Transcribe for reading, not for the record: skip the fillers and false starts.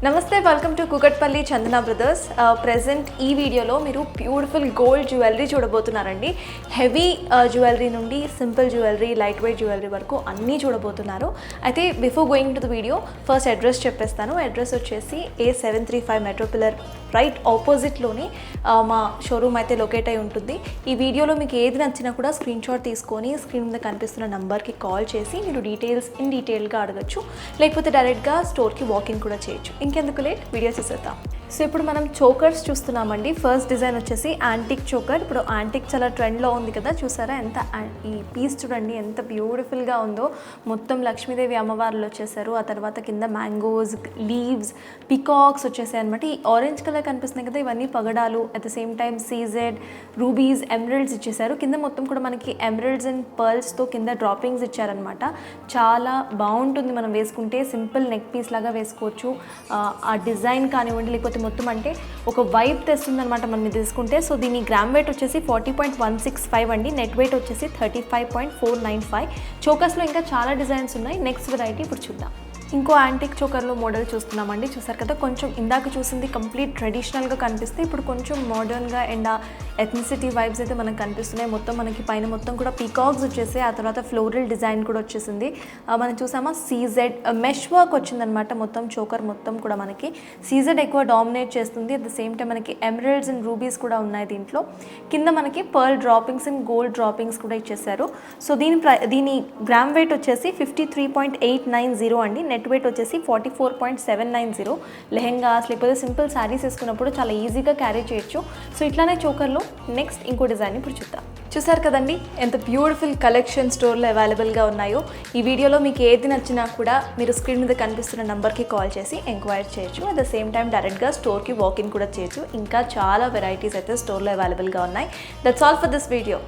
నమస్తే, welcome to Kukatpally Chandana brothers. Present ఈ వీడియోలో మీరు బ్యూటిఫుల్ గోల్డ్ జ్యువెలరీ చూడబోతున్నారండి. హెవీ జ్యువెలరీ నుండి simple jewellery, light weight jewellery వరకు అన్నీ చూడబోతున్నారు. అయితే before going to the video first address చెప్పేస్తాను. అడ్రస్ వచ్చేసి A735 మెట్రో పిల్లర్ రైట్ ఆపోజిట్లోని మా షోరూమ్ అయితే లొకేట్ అయి ఉంటుంది. ఈ వీడియోలో మీకు ఏది నచ్చినా కూడా స్క్రీన్ షాట్ తీసుకొని స్క్రీన్ మీద కనిపిస్తున్న నంబర్కి కాల్ చేసి మీరు డీటెయిల్గా అడగచ్చు, లేకపోతే డైరెక్ట్గా స్టోర్కి వాకింగ్ కూడా చేయొచ్చు. ఇంకెందుకు లేట్, వీడియో చూసేద్దాం. సో ఇప్పుడు మనం చోకర్స్ చూస్తున్నామండి. ఫస్ట్ డిజైన్ వచ్చేసి యాంటిక్ చోకర్. ఇప్పుడు యాంటిక్ చాలా ట్రెండ్లో ఉంది కదా, చూసారా ఎంత ఈ పీస్ చూడండి ఎంత బ్యూటిఫుల్గా ఉందో. మొత్తం లక్ష్మీదేవి అమ్మవార్లు వచ్చేసారు. ఆ తర్వాత కింద మ్యాంగోస్, లీవ్స్, పికాక్స్ వచ్చేసాయి అనమాట. ఈ ఆరెంజ్ కలర్ కనిపిస్తున్నాయి కదా, ఇవన్నీ పగడాలు. At the same time CZ, rubies, emeralds ఇచ్చేసారు. కింద మొత్తం కూడా మనకి ఎమరల్డ్స్ అండ్ పర్ల్స్తో కింద డ్రాపింగ్స్ ఇచ్చారనమాట. చాలా బాగుంటుంది మనం వేసుకుంటే. సింపుల్ నెక్ పీస్ లాగా వేసుకోవచ్చు. ఆ డిజైన్ కానివ్వండి, లేకపోతే మొత్తం అంటే ఒక వైబ్ తెస్తుంది అనమాట మనం తీసుకుంటే. సో దీని గ్రామ్ వెయిట్ వచ్చేసి 40.165 అండి. నెట్ వెయిట్ వచ్చేసి 35.495. చోకర్స్లో ఇంకా చాలా డిజైన్స్ ఉన్నాయి. నెక్స్ట్ వెరైటీ ఇప్పుడు చూద్దాం. ఇంకో యాంటిక్ చోకర్లో మోడల్ చూస్తున్నామండి. చూసారు కదా, కొంచెం ఇందాక చూసింది కంప్లీట్ ట్రెడిషనల్గా కనిపిస్తే ఇప్పుడు కొంచెం మోడర్న్గా అండ్ ఎథ్నిసిటీ వైబ్స్ అయితే మనకు కనిపిస్తున్నాయి. మొత్తం మనకి పైన మొత్తం కూడా పీకాక్స్ వచ్చేసి, ఆ తర్వాత ఫ్లోరల్ డిజైన్ కూడా వచ్చేసింది. మనం చూసామా సీజెడ్ మెష్ వర్క్ వచ్చిందనమాట. మొత్తం చోకర్ మొత్తం కూడా మనకి సీజెడ్ ఎక్కువ డామినేట్ చేస్తుంది. అట్ ద సేమ్ టైం మనకి ఎమరల్డ్స్ అండ్ రూబీస్ కూడా ఉన్నాయి దీంట్లో. కింద మనకి pearl droppings and gold droppings కూడా ఇచ్చేసారు. సో దీని గ్రామ్ వెయిట్ వచ్చేసి 53.890 అండి. నెట్ వెయిట్ వచ్చేసి 44.790. లెహెంగాస్ లేకపోతే సింపుల్ శారీస్ వేసుకున్నప్పుడు చాలా ఈజీగా క్యారీ చేయొచ్చు. సో ఇట్లానే చోకర్లో నెక్స్ట్ ఇంకో డిజైన్ ఇప్పుడు చూద్దాం. చూసారు కదండి ఎంత బ్యూటిఫుల్ కలెక్షన్ స్టోర్లో అవైలబుల్గా ఉన్నాయో. ఈ వీడియోలో మీకు ఏది నచ్చినా కూడా మీరు స్క్రీన్ మీద కనిపిస్తున్న నెంబర్కి కాల్ చేసి ఎంక్వైరీ చేయొచ్చు. అట్ ద సేమ్ టైం డైరెక్ట్గా స్టోర్కి వాకింగ్ కూడా చేయొచ్చు. ఇంకా చాలా వెరైటీస్ అయితే స్టోర్లో అవైలబుల్గా ఉన్నాయి. That's all for this video.